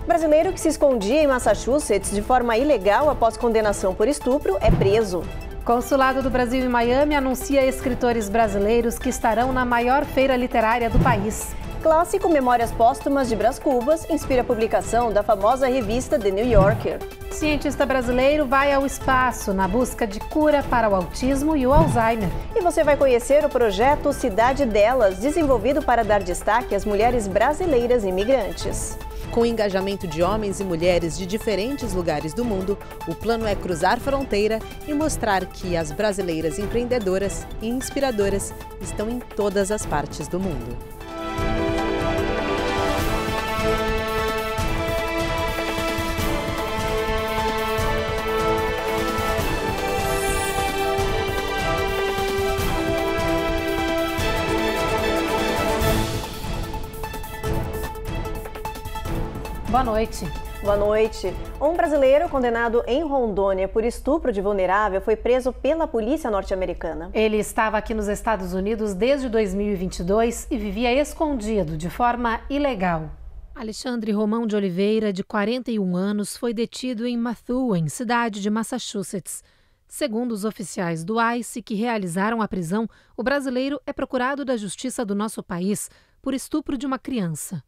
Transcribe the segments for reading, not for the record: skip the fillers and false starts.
Brasileiro que se escondia em Massachusetts de forma ilegal após condenação por estupro é preso. Consulado do Brasil em Miami anuncia escritores brasileiros que estarão na maior feira literária do país. Clássico Memórias Póstumas de Brás Cubas inspira a publicação da famosa revista The New Yorker. Cientista brasileiro vai ao espaço na busca de cura para o autismo e o Alzheimer. E você vai conhecer o projeto Cidade Delas, desenvolvido para dar destaque às mulheres brasileiras imigrantes. Com o engajamento de homens e mulheres de diferentes lugares do mundo, o plano é cruzar fronteira e mostrar que as brasileiras empreendedoras e inspiradoras estão em todas as partes do mundo. Boa noite. Boa noite. Um brasileiro condenado em Rondônia por estupro de vulnerável foi preso pela polícia norte-americana. Ele estava aqui nos Estados Unidos desde 2022 e vivia escondido de forma ilegal. Alexandre Romão de Oliveira, de 41 anos, foi detido em Methuen, cidade de Massachusetts. Segundo os oficiais do ICE que realizaram a prisão, o brasileiro é procurado da justiça do nosso país por estupro de uma criança.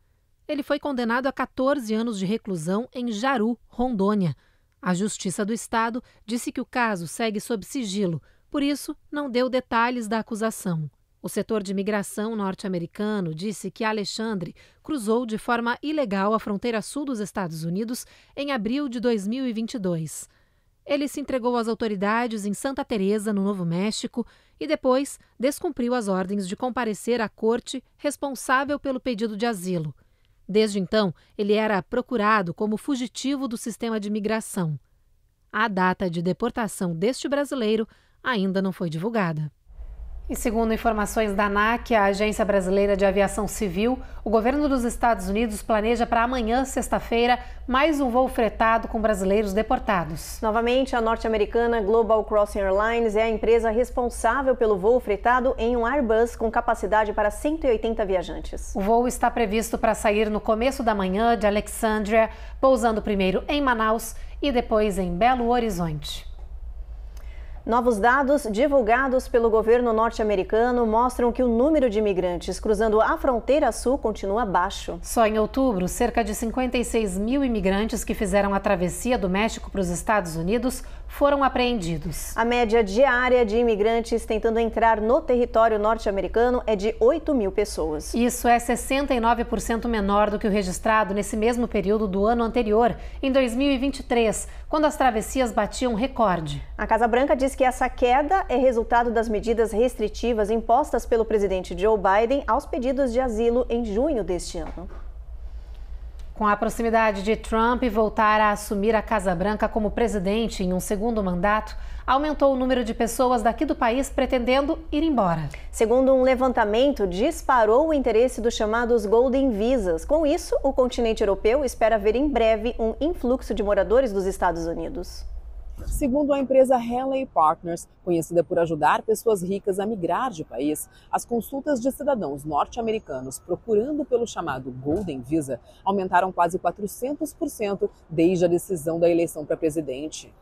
Ele foi condenado a 14 anos de reclusão em Jaru, Rondônia. A Justiça do Estado disse que o caso segue sob sigilo, por isso não deu detalhes da acusação. O setor de imigração norte-americano disse que Alexandre cruzou de forma ilegal a fronteira sul dos Estados Unidos em abril de 2022. Ele se entregou às autoridades em Santa Teresa, no Novo México, e depois descumpriu as ordens de comparecer à corte responsável pelo pedido de asilo. Desde então, ele era procurado como fugitivo do sistema de imigração. A data de deportação deste brasileiro ainda não foi divulgada. E segundo informações da ANAC, a Agência Brasileira de Aviação Civil, o governo dos Estados Unidos planeja para amanhã, sexta-feira, mais um voo fretado com brasileiros deportados. Novamente, a norte-americana Global Crossing Airlines é a empresa responsável pelo voo fretado em um Airbus com capacidade para 180 viajantes. O voo está previsto para sair no começo da manhã de Alexandria, pousando primeiro em Manaus e depois em Belo Horizonte. Novos dados divulgados pelo governo norte-americano mostram que o número de imigrantes cruzando a fronteira sul continua baixo. Só em outubro, cerca de 56 mil imigrantes que fizeram a travessia do México para os Estados Unidos foram apreendidos. A média diária de imigrantes tentando entrar no território norte-americano é de 8 mil pessoas. Isso é 69% menor do que o registrado nesse mesmo período do ano anterior, em 2023, quando as travessias batiam recorde. A Casa Branca diz que essa queda é resultado das medidas restritivas impostas pelo presidente Joe Biden aos pedidos de asilo em junho deste ano. Com a proximidade de Trump voltar a assumir a Casa Branca como presidente em um segundo mandato, aumentou o número de pessoas daqui do país pretendendo ir embora. Segundo um levantamento, disparou o interesse dos chamados Golden Visas. Com isso, o continente europeu espera ver em breve um influxo de moradores dos Estados Unidos. Segundo a empresa Henley Partners, conhecida por ajudar pessoas ricas a migrar de país, as consultas de cidadãos norte-americanos procurando pelo chamado Golden Visa aumentaram quase 400% desde a decisão da eleição para presidente.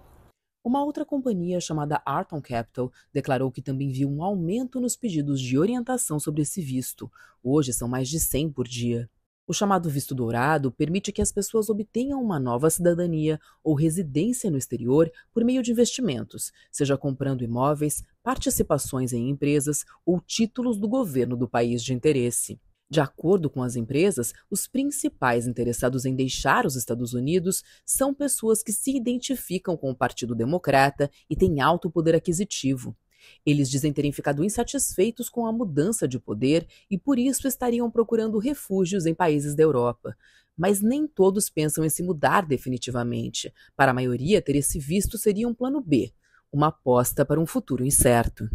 Uma outra companhia chamada Arton Capital declarou que também viu um aumento nos pedidos de orientação sobre esse visto. Hoje são mais de 100 por dia. O chamado visto dourado permite que as pessoas obtenham uma nova cidadania ou residência no exterior por meio de investimentos, seja comprando imóveis, participações em empresas ou títulos do governo do país de interesse. De acordo com as empresas, os principais interessados em deixar os Estados Unidos são pessoas que se identificam com o Partido Democrata e têm alto poder aquisitivo. Eles dizem terem ficado insatisfeitos com a mudança de poder e por isso estariam procurando refúgios em países da Europa. Mas nem todos pensam em se mudar definitivamente. Para a maioria, ter esse visto seria um plano B, uma aposta para um futuro incerto.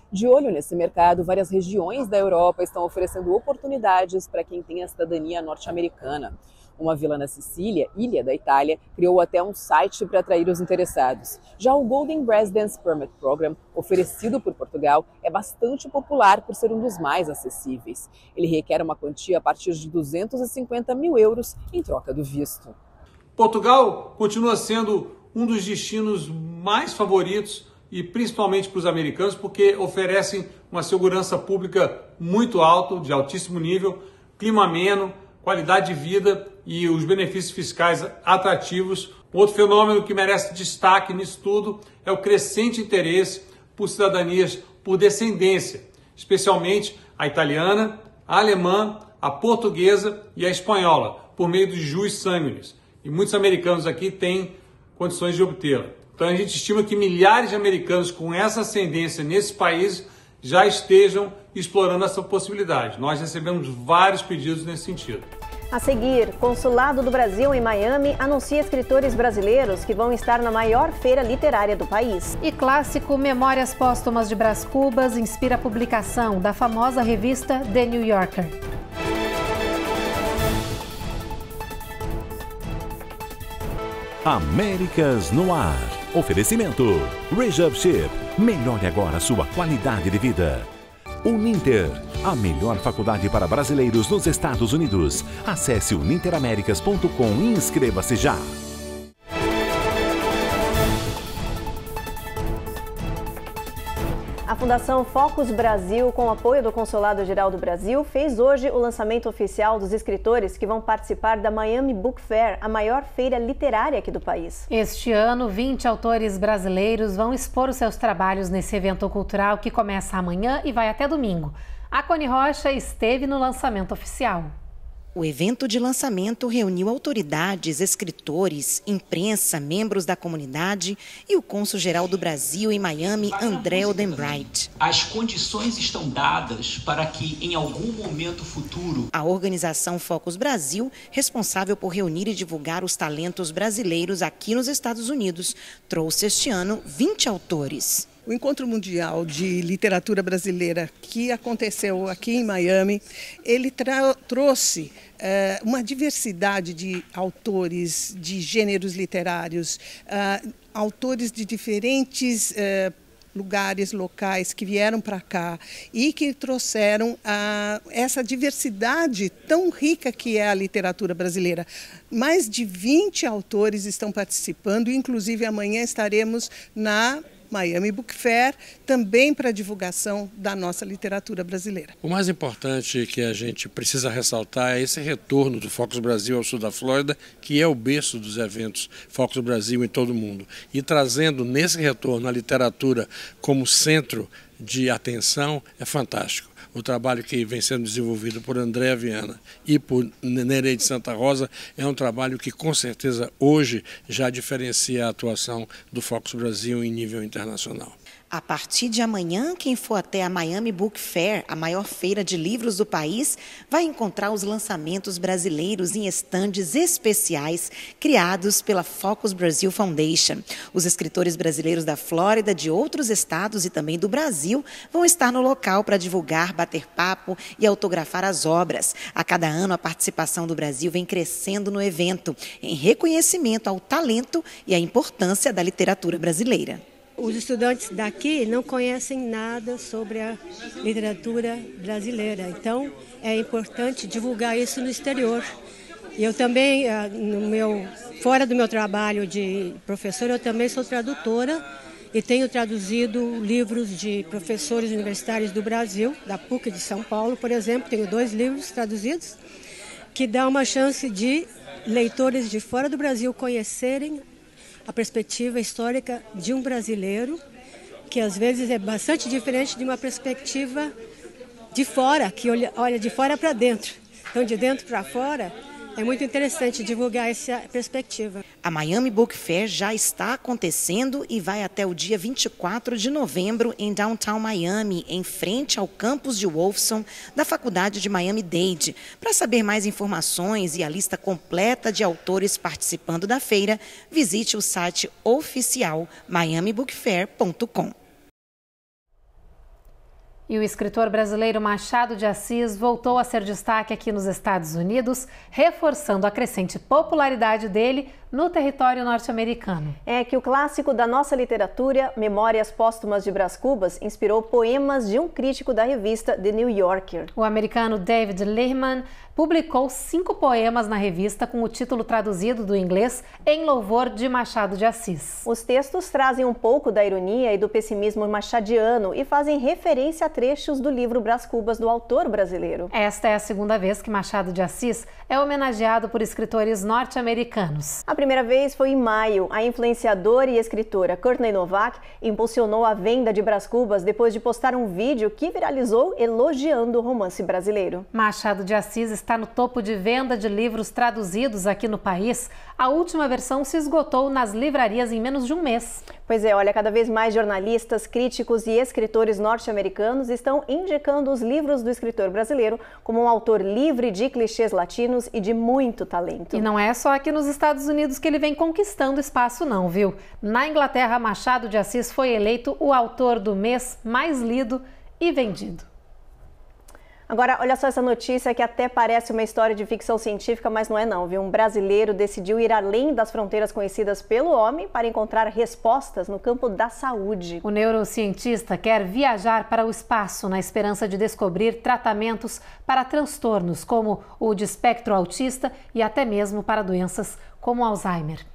De olho nesse mercado, várias regiões da Europa estão oferecendo oportunidades para quem tem a cidadania norte-americana. Uma vila na Sicília, ilha da Itália, criou até um site para atrair os interessados. Já o Golden Residence Permit Program, oferecido por Portugal, é bastante popular por ser um dos mais acessíveis. Ele requer uma quantia a partir de 250 mil euros em troca do visto. Portugal continua sendo um dos destinos mais favoritos e principalmente para os americanos, porque oferecem uma segurança pública muito alta, de altíssimo nível, clima ameno, qualidade de vida e os benefícios fiscais atrativos. Outro fenômeno que merece destaque nisso tudo é o crescente interesse por cidadanias por descendência, especialmente a italiana, a alemã, a portuguesa e a espanhola, por meio dos jus sanguinis. E muitos americanos aqui têm condições de obtê-la. Então a gente estima que milhares de americanos com essa ascendência nesses países já estejam explorando essa possibilidade. Nós recebemos vários pedidos nesse sentido. A seguir, Consulado do Brasil em Miami anuncia escritores brasileiros que vão estar na maior feira literária do país. E clássico Memórias Póstumas de Brás Cubas inspira a publicação da famosa revista The New Yorker. Américas no Ar. Oferecimento Reserve Ship. Melhore agora a sua qualidade de vida. Uninter, a melhor faculdade para brasileiros nos Estados Unidos. Acesse uninteraméricas.com e inscreva-se já. A Fundação Focus Brasil, com o apoio do Consulado Geral do Brasil, fez hoje o lançamento oficial dos escritores que vão participar da Miami Book Fair, a maior feira literária aqui do país. Este ano, 20 autores brasileiros vão expor os seus trabalhos nesse evento cultural que começa amanhã e vai até domingo. A Cone Rocha esteve no lançamento oficial. O evento de lançamento reuniu autoridades, escritores, imprensa, membros da comunidade e o cônsul-geral do Brasil em Miami, André Odenbright. As condições estão dadas para que, em algum momento futuro... A organização Focus Brasil, responsável por reunir e divulgar os talentos brasileiros aqui nos Estados Unidos, trouxe este ano 20 autores. O Encontro Mundial de Literatura Brasileira, que aconteceu aqui em Miami, ele trouxe uma diversidade de autores, de gêneros literários, autores de diferentes lugares, locais que vieram para cá e que trouxeram essa diversidade tão rica que é a literatura brasileira. Mais de 20 autores estão participando, inclusive amanhã estaremos na Miami Book Fair, também para a divulgação da nossa literatura brasileira. O mais importante que a gente precisa ressaltar é esse retorno do Focus Brasil ao sul da Flórida, que é o berço dos eventos Focus Brasil em todo o mundo. E trazendo nesse retorno a literatura como centro de atenção é fantástico. O trabalho que vem sendo desenvolvido por André Viana e por Nereide Santa Rosa é um trabalho que com certeza hoje já diferencia a atuação do Focus Brasil em nível internacional. A partir de amanhã, quem for até a Miami Book Fair, a maior feira de livros do país, vai encontrar os lançamentos brasileiros em estandes especiais criados pela Focus Brasil Foundation. Os escritores brasileiros da Flórida, de outros estados e também do Brasil vão estar no local para divulgar, bater papo e autografar as obras. A cada ano, a participação do Brasil vem crescendo no evento, em reconhecimento ao talento e à importância da literatura brasileira. Os estudantes daqui não conhecem nada sobre a literatura brasileira, então é importante divulgar isso no exterior. E eu também, fora do meu trabalho de professora, eu também sou tradutora e tenho traduzido livros de professores universitários do Brasil, da PUC de São Paulo, por exemplo, tenho 2 livros traduzidos, que dá uma chance de leitores de fora do Brasil conhecerem a perspectiva histórica de um brasileiro, que às vezes é bastante diferente de uma perspectiva de fora, que olha de fora para dentro. Então, de dentro para fora, é muito interessante divulgar essa perspectiva. A Miami Book Fair já está acontecendo e vai até o dia 24 de novembro em Downtown Miami, em frente ao campus de Wolfson da Faculdade de Miami-Dade. Para saber mais informações e a lista completa de autores participando da feira, visite o site oficial miamibookfair.com. E o escritor brasileiro Machado de Assis voltou a ser destaque aqui nos Estados Unidos, reforçando a crescente popularidade dele no território norte-americano. É que o clássico da nossa literatura, Memórias Póstumas de Brás Cubas, inspirou poemas de um crítico da revista The New Yorker. O americano David Lehman publicou 5 poemas na revista com o título traduzido do inglês Em Louvor de Machado de Assis. Os textos trazem um pouco da ironia e do pessimismo machadiano e fazem referência a trechos do livro Brás Cubas do autor brasileiro. Esta é a segunda vez que Machado de Assis é homenageado por escritores norte-americanos. A primeira vez foi em maio. A influenciadora e escritora Courtney Novak impulsionou a venda de Brás Cubas depois de postar um vídeo que viralizou elogiando o romance brasileiro. Machado de Assis está no topo de venda de livros traduzidos aqui no país. A última versão se esgotou nas livrarias em menos de um mês. Pois é, olha, cada vez mais jornalistas, críticos e escritores norte-americanos estão indicando os livros do escritor brasileiro como um autor livre de clichês latinos e de muito talento. E não é só aqui nos Estados Unidos que ele vem conquistando espaço não, viu? Na Inglaterra, Machado de Assis foi eleito o autor do mês mais lido e vendido. Agora, olha só essa notícia que até parece uma história de ficção científica, mas não é não, viu? Um brasileiro decidiu ir além das fronteiras conhecidas pelo homem para encontrar respostas no campo da saúde. O neurocientista quer viajar para o espaço na esperança de descobrir tratamentos para transtornos como o de espectro autista e até mesmo para doenças como Alzheimer.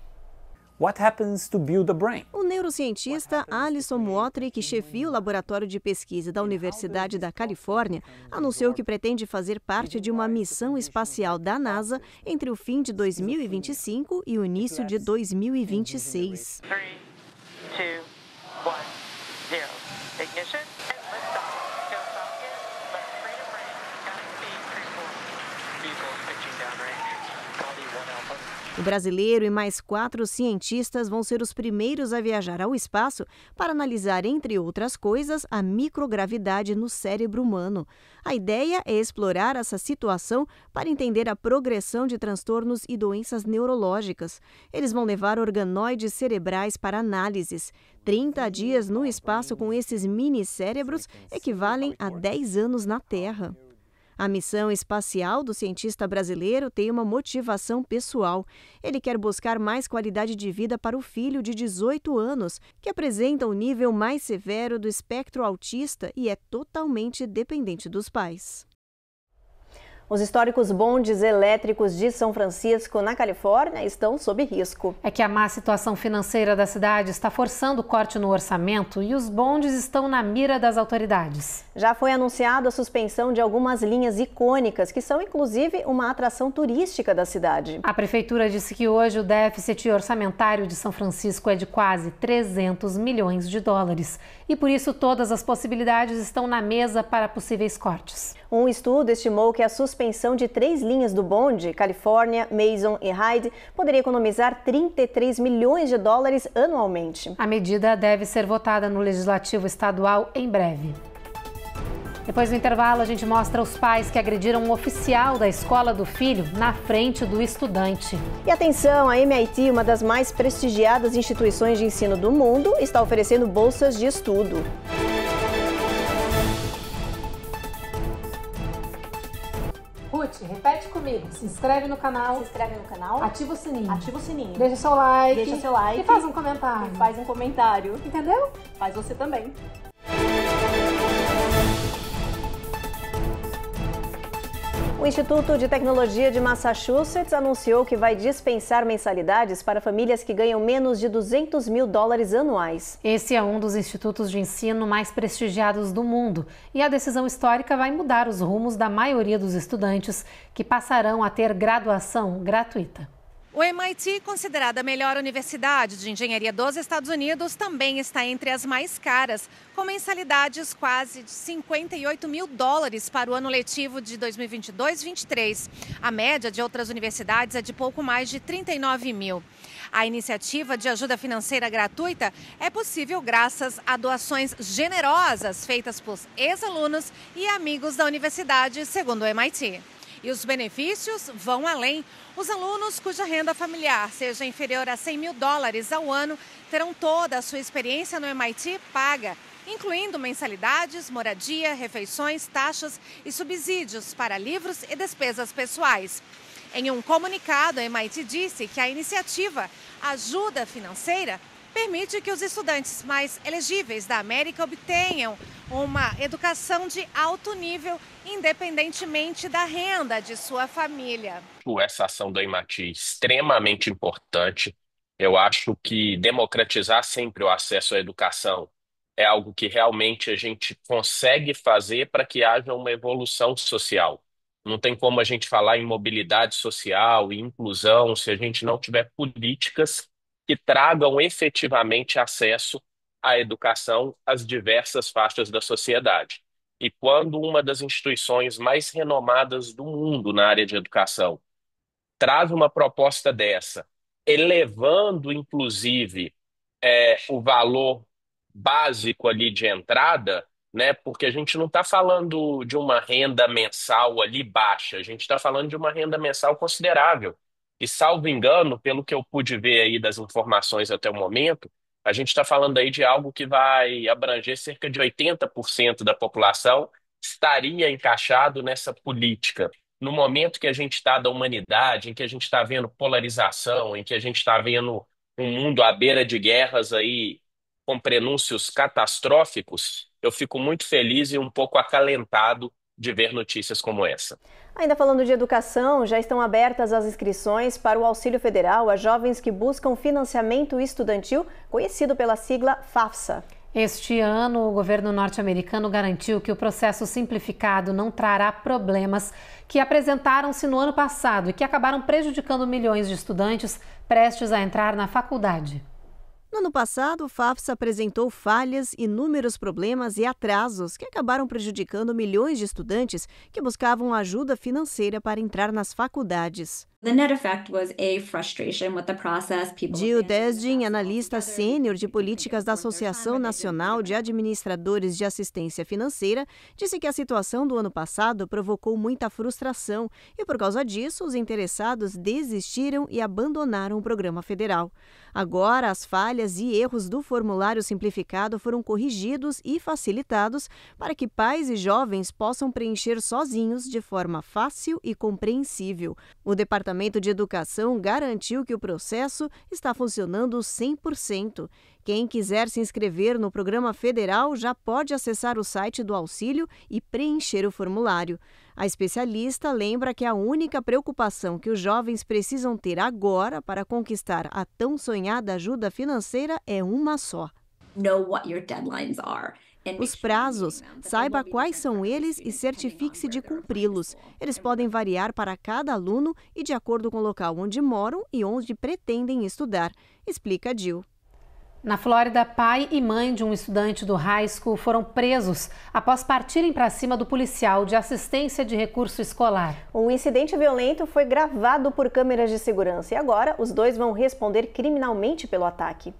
What happens to build the brain? O neurocientista Alison Mottry, que chefia o laboratório de pesquisa da Universidade da Califórnia, anunciou que pretende fazer parte de uma missão espacial da NASA entre o fim de 2025 e o início de 2026. 3, 2, 1, 0. Ignition and liftoff. Go Falcon. Let's freedom range. Got speed 34. Vehicles pitching downrange. Cody 1 Alpha. O brasileiro e mais 4 cientistas vão ser os primeiros a viajar ao espaço para analisar, entre outras coisas, a microgravidade no cérebro humano. A ideia é explorar essa situação para entender a progressão de transtornos e doenças neurológicas. Eles vão levar organoides cerebrais para análises. 30 dias no espaço com esses mini-cérebros equivalem a 10 anos na Terra. A missão espacial do cientista brasileiro tem uma motivação pessoal. Ele quer buscar mais qualidade de vida para o filho de 18 anos, que apresenta um nível mais severo do espectro autista e é totalmente dependente dos pais. Os históricos bondes elétricos de São Francisco, na Califórnia, estão sob risco. É que a má situação financeira da cidade está forçando o corte no orçamento e os bondes estão na mira das autoridades. Já foi anunciada a suspensão de algumas linhas icônicas, que são inclusive uma atração turística da cidade. A prefeitura disse que hoje o déficit orçamentário de São Francisco é de quase 300 milhões de dólares. E por isso todas as possibilidades estão na mesa para possíveis cortes. Um estudo estimou que a suspensão de 3 linhas do bonde, Califórnia, Mason e Hyde, poderia economizar 33 milhões de dólares anualmente. A medida deve ser votada no Legislativo Estadual em breve. Depois do intervalo, a gente mostra os pais que agrediram um oficial da escola do filho na frente do estudante. E atenção, a MIT, uma das mais prestigiadas instituições de ensino do mundo, está oferecendo bolsas de estudo. Ruth, repete comigo. Se inscreve no canal. Se inscreve no canal. Ativa o sininho. Ativa o sininho. Deixa seu like. Deixa seu like. E faz um comentário. E faz um comentário. Entendeu? Faz você também. O Instituto de Tecnologia de Massachusetts anunciou que vai dispensar mensalidades para famílias que ganham menos de 200 mil dólares anuais. Esse é um dos institutos de ensino mais prestigiados do mundo e a decisão histórica vai mudar os rumos da maioria dos estudantes que passarão a ter graduação gratuita. O MIT, considerada a melhor universidade de engenharia dos Estados Unidos, também está entre as mais caras, com mensalidades quase de 58 mil dólares para o ano letivo de 2022-23. A média de outras universidades é de pouco mais de 39 mil. A iniciativa de ajuda financeira gratuita é possível graças a doações generosas feitas por ex-alunos e amigos da universidade, segundo o MIT. E os benefícios vão além. Os alunos cuja renda familiar seja inferior a 100 mil dólares ao ano terão toda a sua experiência no MIT paga, incluindo mensalidades, moradia, refeições, taxas e subsídios para livros e despesas pessoais. Em um comunicado, a MIT disse que a iniciativa Ajuda Financeira permite que os estudantes mais elegíveis da América obtenham uma educação de alto nível, independentemente da renda de sua família. Essa ação do EIMATI é extremamente importante. Eu acho que democratizar sempre o acesso à educação é algo que realmente a gente consegue fazer para que haja uma evolução social. Não tem como a gente falar em mobilidade social e inclusão se a gente não tiver políticas que tragam efetivamente acesso à educação às diversas faixas da sociedade. E quando uma das instituições mais renomadas do mundo na área de educação traz uma proposta dessa, elevando inclusive o valor básico ali de entrada, né? Porque a gente não está falando de uma renda mensal ali baixa, a gente está falando de uma renda mensal considerável. E, salvo engano, pelo que eu pude ver aí das informações até o momento, a gente está falando aí de algo que vai abranger cerca de 80% da população estaria encaixado nessa política. No momento que a gente está da humanidade, em que a gente está vendo polarização, em que a gente está vendo um mundo à beira de guerras aí, com prenúncios catastróficos, eu fico muito feliz e um pouco acalentado de ver notícias como essa. Ainda falando de educação, já estão abertas as inscrições para o Auxílio Federal a jovens que buscam financiamento estudantil, conhecido pela sigla FAFSA. Este ano, o governo norte-americano garantiu que o processo simplificado não trará problemas que apresentaram-se no ano passado e que acabaram prejudicando milhões de estudantes prestes a entrar na faculdade. No ano passado, o FAFSA apresentou falhas, inúmeros problemas e atrasos que acabaram prejudicando milhões de estudantes que buscavam ajuda financeira para entrar nas faculdades. Jill Desjardins, analista sênior de políticas da Associação Nacional de Administradores de Assistência Financeira, disse que a situação do ano passado provocou muita frustração e, por causa disso, os interessados desistiram e abandonaram o programa federal. Agora, as falhas e erros do formulário simplificado foram corrigidos e facilitados para que pais e jovens possam preencher sozinhos de forma fácil e compreensível. O Departamento de Educação garantiu que o processo está funcionando 100%. Quem quiser se inscrever no programa federal já pode acessar o site do auxílio e preencher o formulário. A especialista lembra que a única preocupação que os jovens precisam ter agora para conquistar a tão sonhada ajuda financeira é uma só: know what your deadlines are. Os prazos, saiba quais são eles e certifique-se de cumpri-los. Eles podem variar para cada aluno e de acordo com o local onde moram e onde pretendem estudar, explica Jill. Na Flórida, pai e mãe de um estudante do high school foram presos após partirem para cima do policial de assistência de recurso escolar. Um incidente violento foi gravado por câmeras de segurança e agora os dois vão responder criminalmente pelo ataque.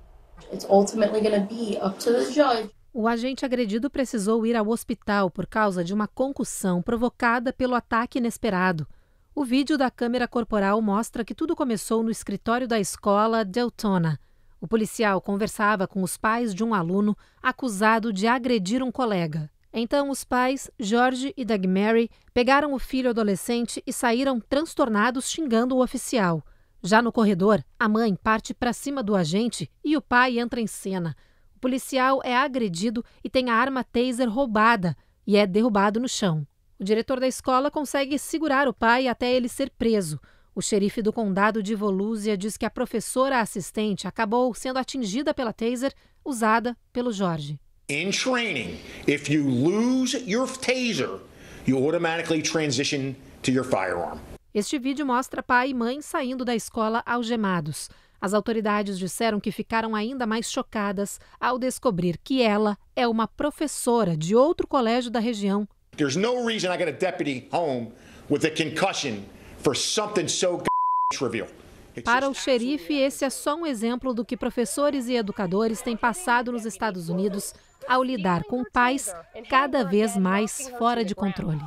It's ultimately going to be up to the judge. O agente agredido precisou ir ao hospital por causa de uma concussão provocada pelo ataque inesperado. O vídeo da câmera corporal mostra que tudo começou no escritório da escola Deltona. O policial conversava com os pais de um aluno acusado de agredir um colega. Então os pais, George e Dagmary, pegaram o filho adolescente e saíram transtornados xingando o oficial. Já no corredor, a mãe parte para cima do agente e o pai entra em cena. O policial é agredido e tem a arma taser roubada e é derrubado no chão. O diretor da escola consegue segurar o pai até ele ser preso. O xerife do condado de Volusia diz que a professora assistente acabou sendo atingida pela taser usada pelo Jorge. In training, if you lose your taser, you automatically transition to your firearm. Este vídeo mostra pai e mãe saindo da escola algemados. As autoridades disseram que ficaram ainda mais chocadas ao descobrir que ela é uma professora de outro colégio da região. There's no reason I got a deputy home with a concussion for something so trivial. Para o xerife, esse é só um exemplo do que professores e educadores têm passado nos Estados Unidos ao lidar com pais cada vez mais fora de controle.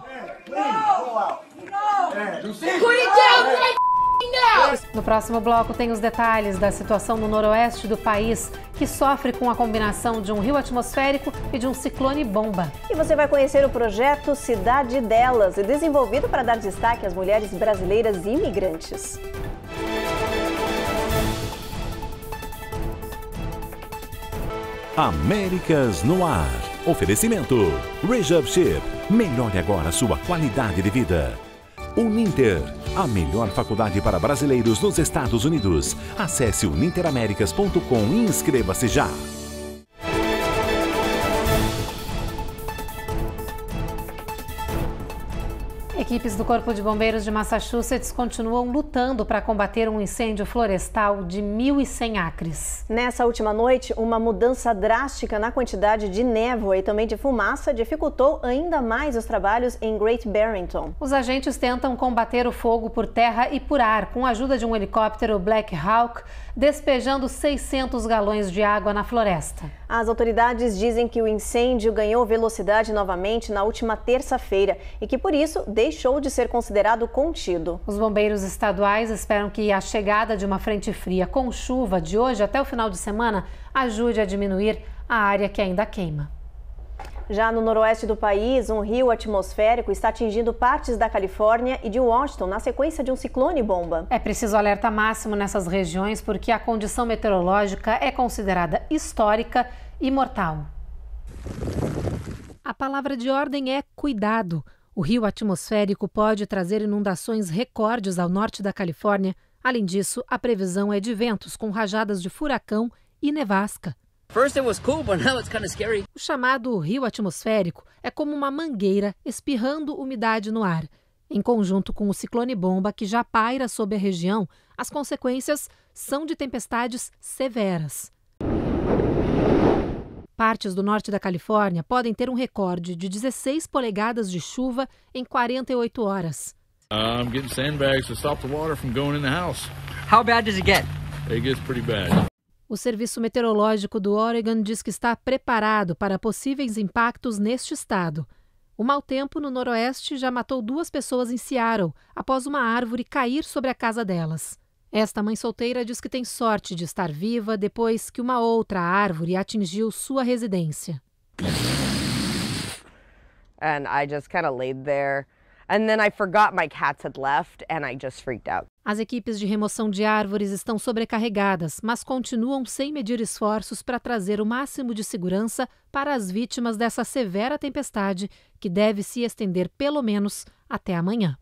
No próximo bloco tem os detalhes da situação no noroeste do país, que sofre com a combinação de um rio atmosférico e de um ciclone bomba. E você vai conhecer o projeto Cidade Delas, desenvolvido para dar destaque às mulheres brasileiras imigrantes. Américas no Ar. Oferecimento Rejab Ship. Melhore agora sua qualidade de vida. Uninter, a melhor faculdade para brasileiros nos Estados Unidos. Acesse uninteraméricas.com e inscreva-se já. Equipes do Corpo de Bombeiros de Massachusetts continuam lutando para combater um incêndio florestal de 1.100 acres. Nessa última noite, uma mudança drástica na quantidade de névoa e também de fumaça dificultou ainda mais os trabalhos em Great Barrington. Os agentes tentam combater o fogo por terra e por ar com a ajuda de um helicóptero Black Hawk, despejando 600 galões de água na floresta. As autoridades dizem que o incêndio ganhou velocidade novamente na última terça-feira e que, por isso, deixou de ser considerado contido. Os bombeiros estaduais esperam que a chegada de uma frente fria com chuva de hoje até o final de semana ajude a diminuir a área que ainda queima. Já no noroeste do país, um rio atmosférico está atingindo partes da Califórnia e de Washington na sequência de um ciclone bomba. É preciso alerta máximo nessas regiões porque a condição meteorológica é considerada histórica e mortal. A palavra de ordem é cuidado. O rio atmosférico pode trazer inundações recordes ao norte da Califórnia. Além disso, a previsão é de ventos com rajadas de furacão e nevasca. O chamado rio atmosférico é como uma mangueira espirrando umidade no ar. Em conjunto com o ciclone bomba que já paira sobre a região, as consequências são de tempestades severas. Partes do norte da Califórnia podem ter um recorde de 16 polegadas de chuva em 48 horas. I'm getting sandbags to stop the water from going in the house. How bad does it get? It gets pretty bad. O Serviço Meteorológico do Oregon diz que está preparado para possíveis impactos neste estado. O mau tempo no noroeste já matou 2 pessoas em Seattle após uma árvore cair sobre a casa delas. Esta mãe solteira diz que tem sorte de estar viva depois que uma outra árvore atingiu sua residência. And I just kind of laid there. And then I forgot my cats had left and I just freaked out. As equipes de remoção de árvores estão sobrecarregadas, mas continuam sem medir esforços para trazer o máximo de segurança para as vítimas dessa severa tempestade, que deve se estender pelo menos até amanhã.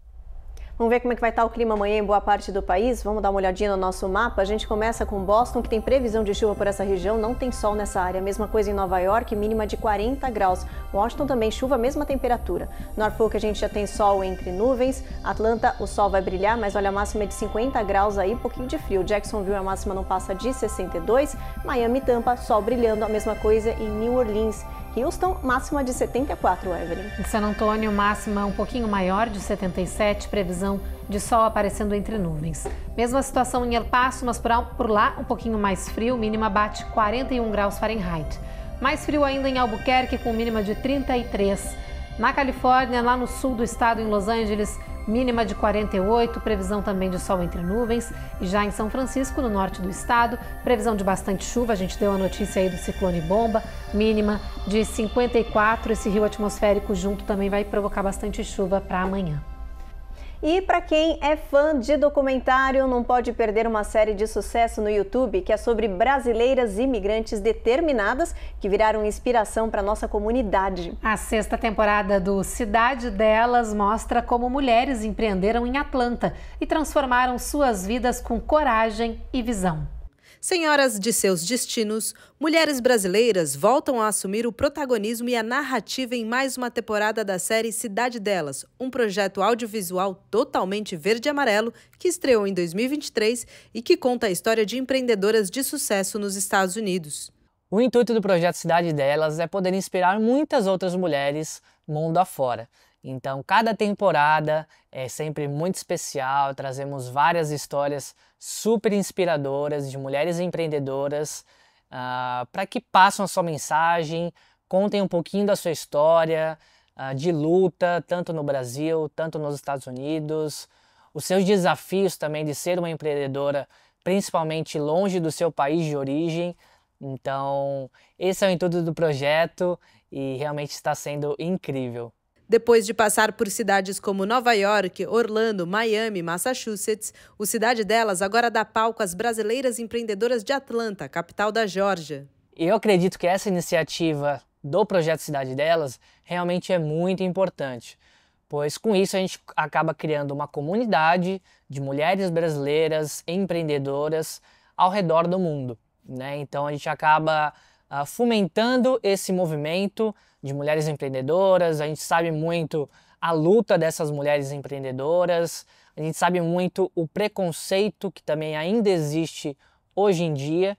Vamos ver como é que vai estar o clima amanhã em boa parte do país? Vamos dar uma olhadinha no nosso mapa. A gente começa com Boston, que tem previsão de chuva por essa região, não tem sol nessa área. Mesma coisa em Nova York, mínima de 40 graus. Washington também chuva, mesma temperatura. Norfolk a gente já tem sol entre nuvens. Atlanta, o sol vai brilhar, mas olha, a máxima é de 50 graus aí, um pouquinho de frio. Jacksonville, a máxima não passa de 62. Miami e Tampa, sol brilhando, a mesma coisa em New Orleans. Houston, máxima de 74, Evelyn. Em San Antônio, máxima um pouquinho maior, de 77, previsão de sol aparecendo entre nuvens. Mesma situação em El Paso, mas por lá um pouquinho mais frio, mínima bate 41 graus Fahrenheit. Mais frio ainda em Albuquerque, com mínima de 33. Na Califórnia, lá no sul do estado, em Los Angeles, mínima de 48, previsão também de sol entre nuvens. E já em São Francisco, no norte do estado, previsão de bastante chuva. A gente deu a notícia aí do ciclone bomba, mínima de 54. Esse rio atmosférico junto também vai provocar bastante chuva para amanhã. E para quem é fã de documentário, não pode perder uma série de sucesso no YouTube que é sobre brasileiras imigrantes determinadas que viraram inspiração para a nossa comunidade. A 6ª temporada do Cidade Delas mostra como mulheres empreenderam em Atlanta e transformaram suas vidas com coragem e visão. Senhoras de seus destinos, mulheres brasileiras voltam a assumir o protagonismo e a narrativa em mais uma temporada da série Cidade Delas, um projeto audiovisual totalmente verde e amarelo que estreou em 2023 e que conta a história de empreendedoras de sucesso nos Estados Unidos. O intuito do projeto Cidade Delas é poder inspirar muitas outras mulheres mundo afora. Então, cada temporada é sempre muito especial, trazemos várias histórias super inspiradoras de mulheres empreendedoras para que passem a sua mensagem, contem um pouquinho da sua história de luta, tanto no Brasil, tanto nos Estados Unidos, os seus desafios também de ser uma empreendedora, principalmente longe do seu país de origem. Então, esse é o intuito do projeto e realmente está sendo incrível. Depois de passar por cidades como Nova York, Orlando, Miami, Massachusetts, o Cidade Delas agora dá palco às brasileiras empreendedoras de Atlanta, capital da Geórgia. Eu acredito que essa iniciativa do Projeto Cidade Delas realmente é muito importante, pois com isso a gente acaba criando uma comunidade de mulheres brasileiras empreendedoras ao redor do mundo, né? Então a gente acaba fomentando esse movimento de mulheres empreendedoras. A gente sabe muito a luta dessas mulheres empreendedoras, a gente sabe muito o preconceito que também ainda existe hoje em dia,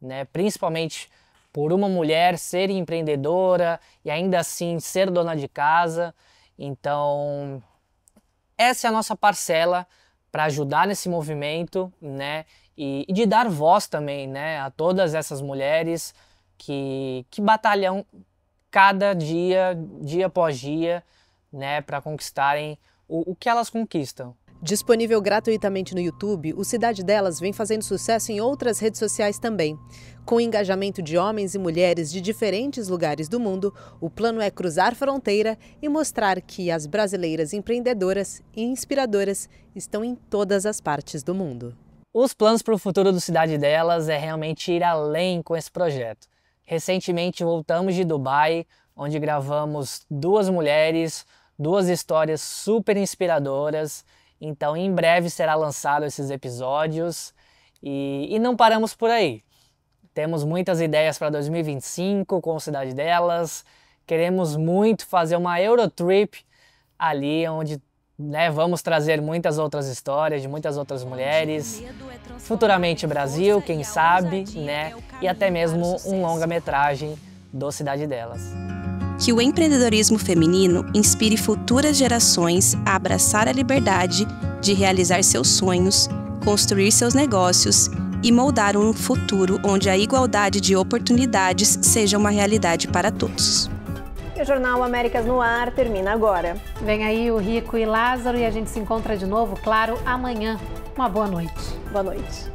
né? Principalmente por uma mulher ser empreendedora e ainda assim ser dona de casa. Então, essa é a nossa parcela para ajudar nesse movimento, né? E de dar voz também, né, a todas essas mulheres que batalham cada dia, dia após dia, né, para conquistarem o que elas conquistam. Disponível gratuitamente no YouTube, o Cidade Delas vem fazendo sucesso em outras redes sociais também. Com o engajamento de homens e mulheres de diferentes lugares do mundo, o plano é cruzar fronteira e mostrar que as brasileiras empreendedoras e inspiradoras estão em todas as partes do mundo. Os planos para o futuro do Cidade Delas é realmente ir além com esse projeto. Recentemente voltamos de Dubai, onde gravamos 2 mulheres, 2 histórias super inspiradoras. Então, em breve será lançado esses episódios e não paramos por aí. Temos muitas ideias para 2025 com a Cidade Delas. Queremos muito fazer uma Eurotrip ali, onde, né, vamos trazer muitas outras histórias de muitas outras mulheres. Futuramente Brasil, quem sabe, né? E até mesmo um longa-metragem do Cidade Delas. Que o empreendedorismo feminino inspire futuras gerações a abraçar a liberdade de realizar seus sonhos, construir seus negócios e moldar um futuro onde a igualdade de oportunidades seja uma realidade para todos. E o Jornal Américas no Ar termina agora. Vem aí o Rico e Lázaro e a gente se encontra de novo, claro, amanhã. Uma boa noite. Boa noite.